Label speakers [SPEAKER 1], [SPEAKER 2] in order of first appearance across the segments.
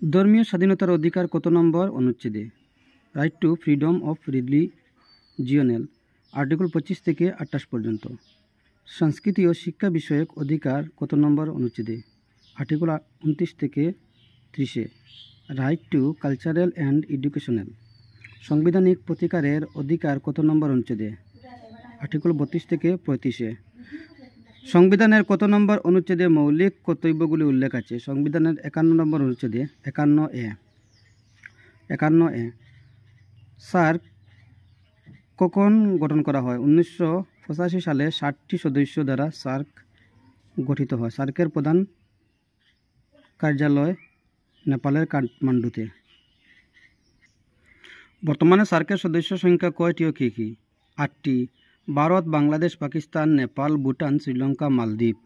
[SPEAKER 1] ধর্মীয় স্বাধীনতার অধিকার কত নম্বর অনুচ্ছেদে? Right to freedom of religional, article 25 থেকে 28 পর্যন্ত। সংস্কৃতি ও শিক্ষা বিষয়ক অধিকার কত নম্বর অনুচ্ছেদে? আর্টিকেল 29 থেকে 30-এ। Right to cultural and educational, সাংবিধানিক প্রতিকারের অধিকার কত নম্বর অনুচ্ছেদে? আর্টিকেল 32 থেকে 35-এ। সংবিধানের কত নম্বর অনুচ্ছেদে মৌলিক কর্তব্যগুলি উল্লেখ আছে? সংবিধানের 51 নম্বর অনুচ্ছেদে 51 এ। সার্ক কখন গঠন করা হয়? 1985 সালে 60টি সদস্য দ্বারা সার্ক গঠিত হয়। সার্কের প্রধান কার্যালয় নেপালের কাঠমান্ডুতে। বর্তমানে সার্কের সদস্য সংখ্যা কয়টি ও কী কী? 8টি। ভারত, বাংলাদেশ, পাকিস্তান, নেপাল, ভুটান, শ্রীলঙ্কা, মালদ্বীপ।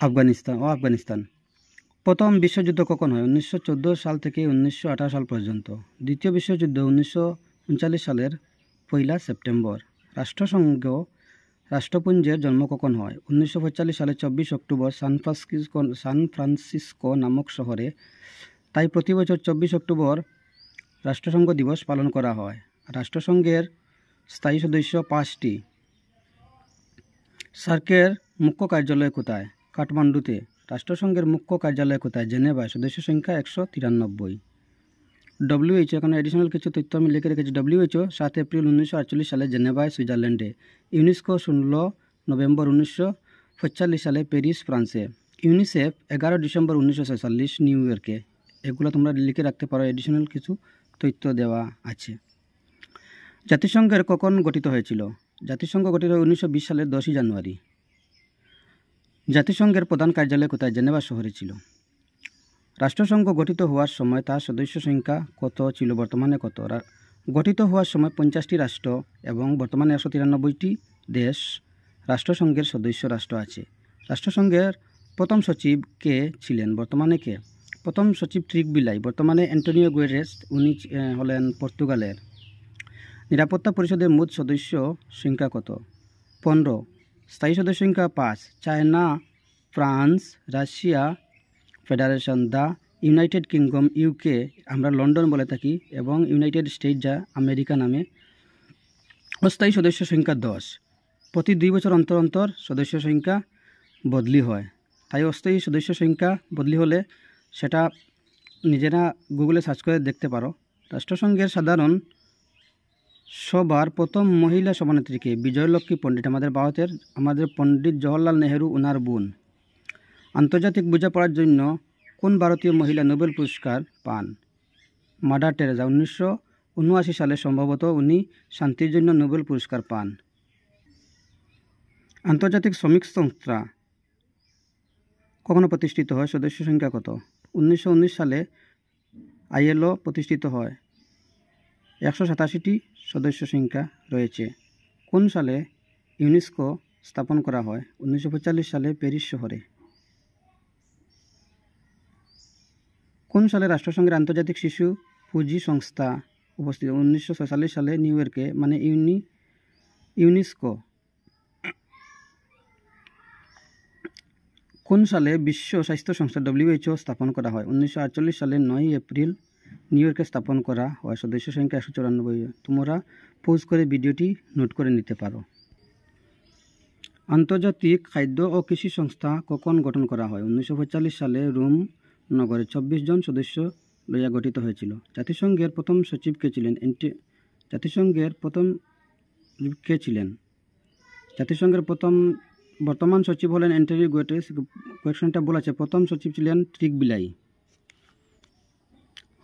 [SPEAKER 1] আফগানিস্তান। প্রথম বিশ্বযুদ্ধ কখন হয়? 1914 সাল থেকে 1918 সাল পর্যন্ত। দ্বিতীয় বিশ্বযুদ্ধ 1939 সালের 1 সেপ্টেম্বর। রাষ্ট্রপুঞ্জের জন্ম কখন হয়? 1945 সালের 24 অক্টোবর সান ফ্রান্সিসকো নামক শহরে। তাই প্রতি বছর 24 অক্টোবর রাষ্ট্রসংঘ দিবস পালন করা হয়। রাষ্ট্রসংঘের স্থায়ী সদস্য 5টি। সার্কের মুখ্য কার্যালয় কোথায়? কাঠমান্ডুতে। রাষ্ট্রসংঘের মুখ্য কার্যালয় কোথায়? জেনেভায়। সদস্য সংখ্যা 193। WHO, এখানে এডিশনাল কিছু তথ্য আমি লিখে রেখেছি। WHO 7 এপ্রিল 1948 সালে জেনেভায়, সুইজারল্যান্ডে। ইউনেস্কো 16 নভেম্বর 1945 সালে প্যারিস, ফ্রান্সে। ইউনিসেফ 11 ডিসেম্বর 1946 নিউ ইয়র্কে। এগুলো তোমরা লিখে রাখতে পারো, এডিশনাল কিছু তথ্য দেওয়া আছে। জাতিসংঘের কখন গঠিত হয়েছিল? জাতিসংঘ গঠিত হয় 1920 সালের 10 জানুয়ারি। জাতিসংঘের প্রধান কার্যালয় কোথায়? জেনেভা শহরে ছিল। রাষ্ট্রসংঘ গঠিত হওয়ার সময় তার সদস্য সংখ্যা কত ছিল? বর্তমানে কত? গঠিত হওয়ার সময় 50টি রাষ্ট্র এবং বর্তমানে 193টি দেশ রাষ্ট্রসংঘের সদস্য রাষ্ট্র আছে। রাষ্ট্রসংঘের প্রথম সচিব কে ছিলেন? বর্তমানে কে? প্রথম সচিব ট্রিক বিলাই, বর্তমানে অ্যান্টোনিও গুয়েরেস, উনি হলেন পর্তুগালের। নিরাপত্তা পরিষদের মোট সদস্য সংখ্যা কত? 15। স্থায়ী সদস্য সংখ্যা 5। China, France, Russia federation, the United kingdom UK আমরা লন্ডন বলে থাকি, এবং ইউনাইটেড স্টেট যা আমেরিকা নামে। অস্থায়ী সদস্য সংখ্যা 10। প্রতি 2 বছর অন্তর অন্তর সদস্য সংখ্যা বদলি হয়। তাই অস্থায়ী সদস্য সংখ্যা বদলি হলে সেটা নিজেরা গুগলে সার্চ করে দেখতে পারো। রাষ্ট্রসংঘের সাধারণ সবার প্রথম মহিলা সভানেত্রীকে? বিজয়লক্ষ্মী পণ্ডিত, আমাদের ভারতের পণ্ডিত জওহরলাল নেহেরু ওনার বোন। আন্তর্জাতিক বোঝাপড়ার জন্য কোন ভারতীয় মহিলা নোবেল পুরস্কার পান? Mother Teresa. 1979 সালে সম্ভবত উনি শান্তির জন্য নোবেল পুরস্কার পান। আন্তর্জাতিক শ্রমিক সংস্থা কখনো প্রতিষ্ঠিত হয়? সদস্য সংখ্যা কত? 1919 সালে ILO প্রতিষ্ঠিত হয়। 187টি সদস্য সংখ্যা রয়েছে। কোন সালে ইউনেস্কো স্থাপন করা হয়? 1945 সালে প্যারিস শহরে। কোন সালে রাষ্ট্রসংঘের আন্তর্জাতিক শিশু পুঁজি সংস্থা উপস্থিত? 1946 সালে নিউ ইয়র্কে, মানে ইউনেস্কো। কোন সালে বিশ্ব স্বাস্থ্য সংস্থা WHO স্থাপন করা হয়? 1948 সালে 9 এপ্রিল নিউ ইয়র্কে স্থাপন করা হয়। সদস্য সংখ্যা 194। তোমরা পজ করে ভিডিওটি নোট করে নিতে পারো। আন্তর্জাতিক খাদ্য ও কৃষি সংস্থা কখন গঠন করা হয়? 1945 সালে রোম নগরে 24 জন সদস্য লইয়া গঠিত হয়েছিল। জাতিসংঘের প্রথম সচিব কে ছিলেন? জাতিসংঘের বর্তমান সচিব হলেন অ্যান্টোনিও গুয়েরেস। কোয়েশ্চনটা বলা আছে, প্রথম সচিব ছিলেন ট্রিক বিলাই।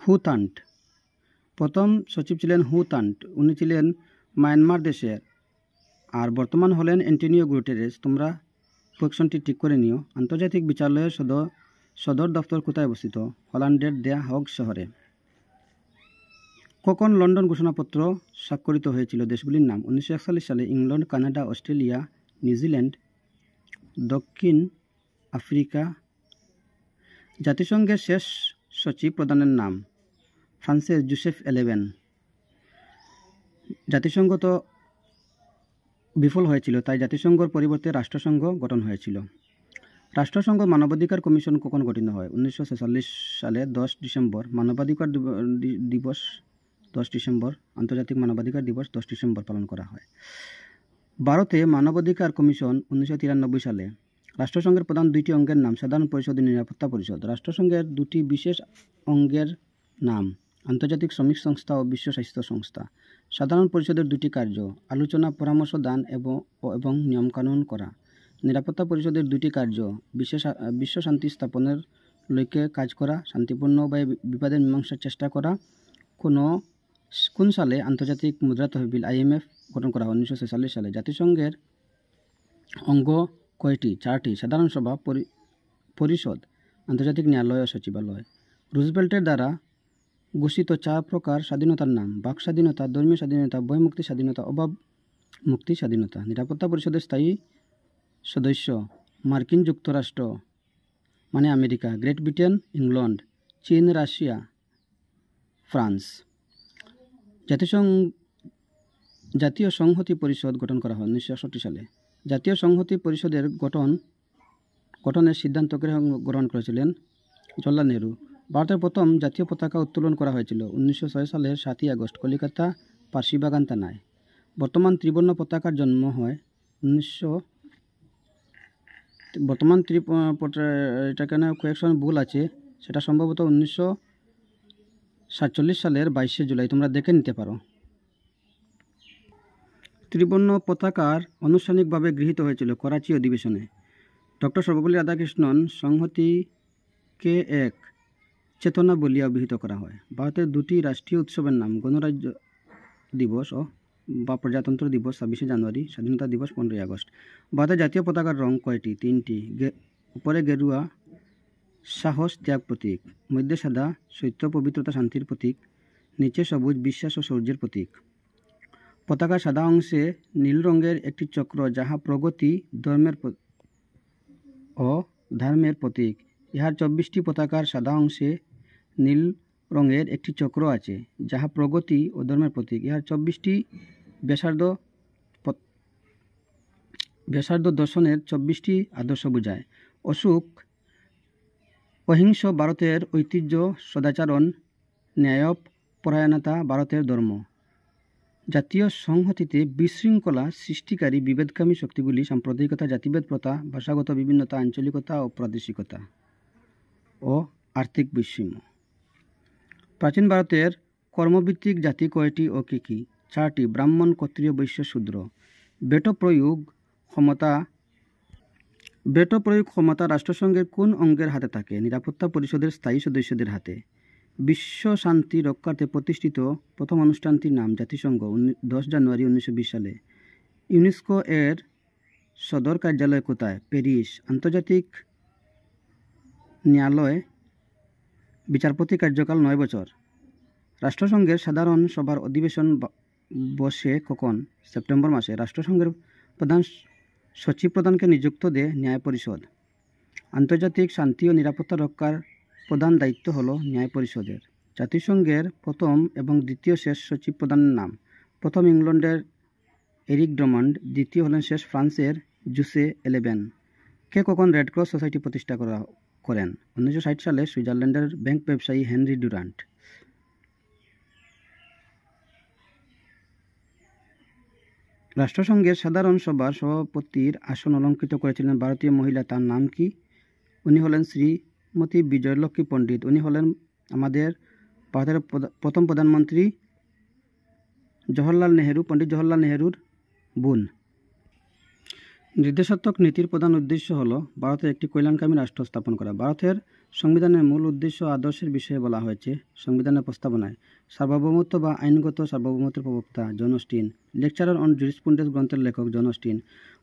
[SPEAKER 1] হুতান্ট, প্রথম সচিব ছিলেন হুতান্ট, উনি ছিলেন মায়ানমার দেশের, আর বর্তমান হলেন অ্যান্টোনিও গুয়েরেস। তোমরা কোয়েশ্চনটি ঠিক করে নিও। আন্তর্জাতিক বিচারালয়ের সদর দপ্তর কোথায় অবস্থিত? হল্যান্ডের দ্য হেগ শহরে। কখন লন্ডন ঘোষণাপত্র স্বাক্ষরিত হয়েছিল? দেশগুলির নাম? 1941 সালে। ইংল্যান্ড, কানাডা, অস্ট্রেলিয়া, নিউজিল্যান্ড, দক্ষিণ আফ্রিকা। জাতিসংঘের শেষ সচিব প্রধানের নাম? ফ্রান্সের জোসেফ এলেভেন। জাতিসংঘ তো বিফল হয়েছিল, তাই জাতিসংঘর পরিবর্তে রাষ্ট্রসংঘ গঠন হয়েছিল। রাষ্ট্রসংঘ মানবাধিকার কমিশন কখন গঠিত হয়? 1946 সালে 10 ডিসেম্বর। মানবাধিকার দিবস 10 ডিসেম্বর। আন্তর্জাতিক মানবাধিকার দিবস 10 ডিসেম্বর পালন করা হয়। ভারতে মানবাধিকার কমিশন 1993 সালে। রাষ্ট্রসংঘের প্রধান দুইটি অঙ্গের নাম: সাধারণ পরিষদ ও নিরাপত্তা পরিষদ। রাষ্ট্রসংঘের দুটি বিশেষ অঙ্গের নাম: আন্তর্জাতিক শ্রমিক সংস্থা ও বিশ্ব স্বাস্থ্য সংস্থা। সাধারণ পরিষদের দুটি কার্য: আলোচনা, পরামর্শ দান এবং নিয়মকানুন করা। নিরাপত্তা পরিষদের দুটি কার্য: বিশ্ব শান্তি স্থাপনের লক্ষ্যে কাজ করা, শান্তিপূর্ণ উপায়ে বিবাদের মীমাংসার চেষ্টা করা। কোন সালে আন্তর্জাতিক মুদ্রা তহবিল IMF গঠন করা হয়? 1946 সালে। জাতিসংঘের অঙ্গ কয়টি? 4টি: সাধারণ সভা, পরিষদ, আন্তর্জাতিক ন্যায়ালয় ও সচিবালয়। রুজভেল্টের দ্বারা ঘোষিত 4 প্রকার স্বাধীনতার নাম: বাক স্বাধীনতা, ধর্মীয় স্বাধীনতা, বই মুক্তি স্বাধীনতা, অভাব মুক্তি স্বাধীনতা। নিরাপত্তা পরিষদের স্থায়ী সদস্য: মার্কিন যুক্তরাষ্ট্র মানে আমেরিকা, গ্রেট ব্রিটেন, ইংল্যান্ড, চীন, রাশিয়া, ফ্রান্স। জাতীয় সংহতি পরিষদ গঠন করা হয় 1968 সালে। জাতীয় সংহতি পরিষদের গঠনের সিদ্ধান্ত গ্রহণ করেছিলেন জওহরলাল নেহরু। ভারতের প্রথম জাতীয় পতাকা উত্তোলন করা হয়েছিল 1906 সালের 7ই আগস্ট, কলিকাতা পার্সিবাগান থানায়। বর্তমান ত্রিবর্ণ পতাকার জন্ম হয় এটা কেন কয়েকশন ভুল আছে, সেটা সম্ভবত 1947 সালের 22শে জুলাই। তোমরা দেখে নিতে পারো। ত্রিবর্ণ পতাকার আনুষ্ঠানিকভাবে গৃহীত হয়েছিল করাচি অধিবেশনে। ডক্টর সর্বপল্লী রাধাকৃষ্ণন সংহতিকে এক চেতনা বলিয়া অভিহিত করা হয়। ভারতের দুটি রাষ্ট্রীয় উৎসবের নাম: গণরাজ্য দিবস বা প্রজাতন্ত্র দিবস 26শে জানুয়ারি, স্বাধীনতা দিবস 15ই আগস্ট। ভারতের জাতীয় পতাকার রং কয়টি? 3টি। উপরে গেরুয়া সাহস ত্যাগ প্রতীক, মধ্যে সাদা সত্য পবিত্রতা শান্তির প্রতীক, নিচে সবুজ বিশ্বাস ও শৌর্যের প্রতীক। পতাকার সাদা অংশে নীল রঙের একটি চক্র, যাহা প্রগতি ধর্মের প্রতীক। ইহার 24টি পতাকার সাদা অংশে নীল রঙের একটি চক্র আছে, যাহা প্রগতি ও ধর্মের প্রতীক। ইহার 24টি ব্যাসার্ধ দর্শনের 24টি আদর্শ বোঝায়। অহিংস ভারতের ঐতিহ্য, সদাচরণ, ন্যায়পরায়ণতা ভারতের ধর্ম। জাতীয় সংহতিতে বিশৃঙ্খলা সৃষ্টিকারী বিভেদকামী শক্তিগুলি: সাম্প্রদায়িকতা, জাতিভেদ, প্রথা, ভাষাগত বিভিন্নতা, আঞ্চলিকতা ও প্রাদেশিকতা ও আর্থিক বৈষম্য। প্রাচীন ভারতের কর্মভিত্তিক জাতি কয়টি ও কী কী? 4টি: ব্রাহ্মণ, ক্ষত্রিয়, বৈশ্য, শূদ্র। ভেটো প্রয়োগ ক্ষমতা রাষ্ট্রসংঘের কোন অঙ্গের হাতে থাকে? নিরাপত্তা পরিষদের স্থায়ী সদস্যদের হাতে। বিশ্ব শান্তি রক্ষার্থে প্রতিষ্ঠিত প্রথম অনুষ্ঠানটির নাম: জাতিসংঘ, 10 জানুয়ারি 1920 সালে। ইউনেস্কো এর সদর কার্যালয় কোথায়? প্যারিস। আন্তর্জাতিক ন্যায়ালয় বিচারপতি কার্যকাল 9 বছর। রাষ্ট্রসংঘের সাধারণ সভার অধিবেশন বসে কখন? সেপ্টেম্বর মাসে। রাষ্ট্রসংঘের প্রধান সচিব প্রধানকে নিযুক্ত দেয় ন্যায় পরিষদ। আন্তর্জাতিক শান্তি ও নিরাপত্তা রক্ষার প্রধান দায়িত্ব হল ন্যায় পরিষদের। জাতিসংঘের প্রথম এবং দ্বিতীয় শেষ সচিব প্রধানের নাম: প্রথম ইংল্যান্ডের এরিক ড্রমন্ড, দ্বিতীয় হলেন শেষ ফ্রান্সের জুসে এলেবেন। কে কখন রেড ক্রস সোসাইটি প্রতিষ্ঠা করেন? 1960 সালে সুইজারল্যান্ডের ব্যাংক ব্যবসায়ী হেনরি ডুরান্ট। রাষ্ট্রসংঘের সাধারণ সভার সভাপতির আসন অলঙ্কৃত করেছিলেন ভারতীয় মহিলা, তার নাম কি? উনি হলেন শ্রীমতী বিজয়লক্ষ্মী পণ্ডিত। উনি হলেন আমাদের ভারতের প্রথম প্রধানমন্ত্রী পণ্ডিত জওহরলাল নেহরুর বোন। নির্দেশাত্মক নীতির প্রধান উদ্দেশ্য হল ভারতের একটি কল্যাণকামী রাষ্ট্র স্থাপন করা। ভারতের সংবিধানের মূল উদ্দেশ্য ও আদর্শের বিষয়ে বলা হয়েছে সংবিধানের প্রস্তাবনায়। সার্বভৌমত্ব বা আইনগত সার্বভৌমত্বের প্রবক্তা John Austen. Lecturer on jurisprudence গ্রন্থের লেখক জন অস্টিন।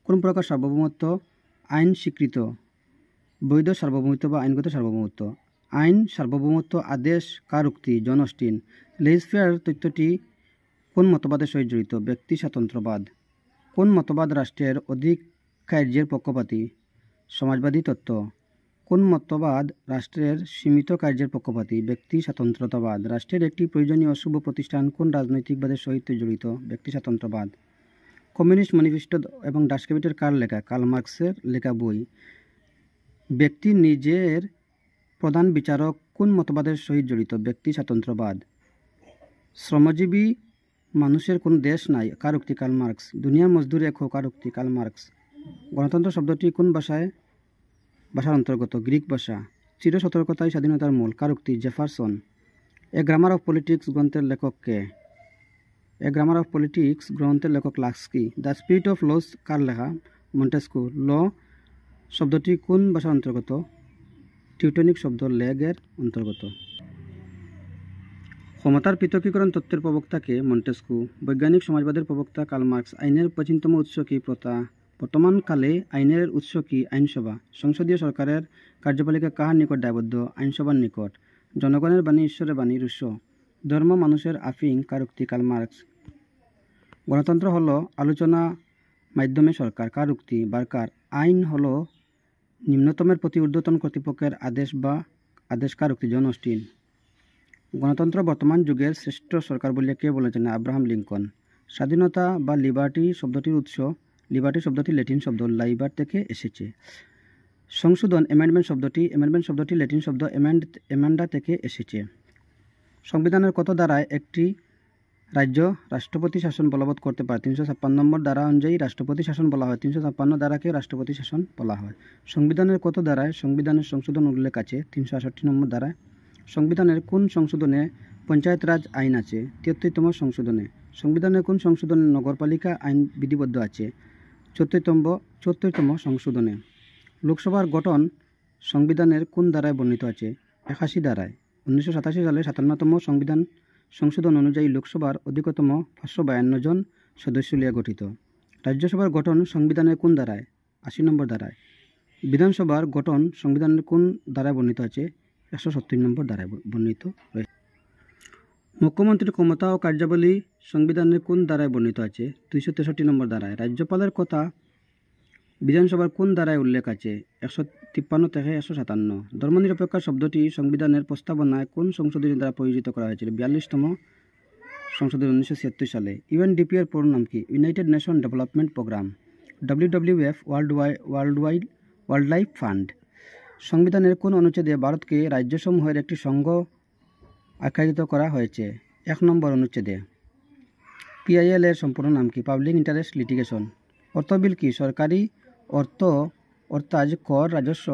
[SPEAKER 1] কোন প্রকার সার্বভৌমত্ব? আইন স্বীকৃত বৈধ সার্বভৌমত্ব বা আইনগত সার্বভৌমত্ব। আইন সার্বভৌমত্ব আদেশ কার উক্তি? John Austen. লেইসফেয়ার তত্ত্বটি কোন মতবাদের সহিত জড়িত? ব্যক্তি স্বাতন্ত্র্যবাদ। কোন মতবাদ রাষ্ট্রের অধিক কার্যের পক্ষপাতী? সমাজবাদী তত্ত্ব। কোন মতবাদ রাষ্ট্রের সীমিত কার্যের পক্ষপাতী? ব্যক্তি স্বাতন্ত্র্যবাদ। রাষ্ট্রের একটি প্রয়োজনীয় অশুভ প্রতিষ্ঠান কোন রাজনৈতিকবাদের সহিত জড়িত? ব্যক্তি স্বাতন্ত্র্যবাদ। কমিউনিস্ট ম্যানিফেস্টো এবং ডাস ক্যাপিটাল কার লেখা? কার্ল মার্কসের লেখা বই। ব্যক্তি নিজের প্রধান বিচারক কোন মতবাদের সহিত জড়িত? ব্যক্তি স্বাতন্ত্র্যবাদ। শ্রমজীবী মানুষের কোন দেশ নাই? কার উক্তি? Karl Marx. দুনিয়ার মজদুর এক হোক, কার উক্তি? Karl Marx. গণতন্ত্র শব্দটি কোন ভাষার অন্তর্গত? গ্রিক ভাষা। চির সতর্কতাই স্বাধীনতার মূল, কার উক্তি? Jefferson. A grammar of politics গ্রন্থের লেখক কে? এ গ্রামার অফ পলিটিক্স গ্রন্থের লেখক Laski. The spirit of laws কার লেখা? মন্টেস্কু। ল শব্দটি কোন ভাষার অন্তর্গত? টিউটনিক শব্দ লেগের অন্তর্গত। ক্ষমতার পৃথকীকরণ তত্ত্বের প্রবক্তা কে? মন্টেস্কু। বৈজ্ঞানিক সমাজবাদের প্রবক্তা কার্ল মার্কস। আইনের প্রাচীনতম উৎস কি? প্রথা। বর্তমানকালে আইনের উৎস কি? আইনসভা। সংসদীয় সরকারের কার্যপালিকা কাহার নিকট দায়বদ্ধ? আইনসভার নিকট। জনগণের বাণী ঈশ্বরের বাণী, রুশো। ধর্ম মানুষের আফিং, কার উক্তি? Karl Marx. গণতন্ত্র হলো আলোচনা মাধ্যমে সরকার, কার উক্তি? বার্কার। আইন হলো নিম্নতমের প্রতি ঊর্ধ্বতন কর্তৃপক্ষের আদেশ বা আদেশ, কার উক্তি? John Austen. গণতন্ত্র বর্তমান যুগের শ্রেষ্ঠ সরকার বলে কে বলেছেন? Abraham Lincoln. স্বাধীনতা বা লিবার্টি শব্দটির উৎস? লিবার্টি শব্দটি ল্যাটিন শব্দ লাইবার থেকে এসেছে। সংশোধন অ্যামেন্ডমেন্ট শব্দটি ল্যাটিন শব্দ অ্যামেন্ডা থেকে এসেছে। সংবিধানের কত ধারায় একটি রাজ্য রাষ্ট্রপতি শাসন বলবৎ করতে পারে? 356 নম্বর ধারা অনুযায়ী রাষ্ট্রপতি শাসন বলা হয়। 356 ধারাকে রাষ্ট্রপতি শাসন বলা হয়। সংবিধানের কত ধারায় সংবিধানের সংশোধন উল্লেখ আছে? 368 নম্বর ধারায়। সংবিধানের কোন সংশোধনে পঞ্চায়েত রাজ আইন আছে? 73তম সংশোধনে। সংবিধানের কোন সংশোধনে নগরপালিকা আইন বিধিবদ্ধ আছে? 74তম সংশোধনে। লোকসভার গঠন সংবিধানের কোন ধারায় বর্ণিত আছে? 81 ধারায়। 1987 সালে 57তম সংবিধান সংশোধন অনুযায়ী লোকসভার অধিকতম 552 জন সদস্য নিয়ে গঠিত। রাজ্যসভার গঠন সংবিধানের কোন ধারায়? 80 নম্বর ধারায়। বিধানসভার গঠন সংবিধানের কোন ধারায় বর্ণিত আছে? 170 নম্বর ধারায় বর্ণিত রয়েছে। মুখ্যমন্ত্রীর ক্ষমতা ও কার্যাবলী সংবিধানের কোন ধারায় বর্ণিত আছে? 263 নম্বর ধারায়। রাজ্যপালের কথা বিধানসভার কোন ধারায় উল্লেখ আছে? 153 থেকে 157। ধর্মনিরপেক্ষ শব্দটি সংবিধানের প্রস্তাবনায় কোন সংশোধনী দ্বারা প্রয়োজিত করা হয়েছিল? 42তম সংশোধনী 1976 সালে। ইউএনডিপি এর পুরো নাম কি? United Nation Development Programme. WWF World Life Fund. সংবিধানের কোন অনুচ্ছেদে ভারতকে রাজ্যসমূহের একটি সংঘ আখ্যায়িত করা হয়েছে? 1 নম্বর অনুচ্ছেদে। PIL এর সম্পূর্ণ নাম কি? Public interest litigation. অর্থ বিল কি? সরকারি অর্থ অর্থাৎ কর, রাজস্ব,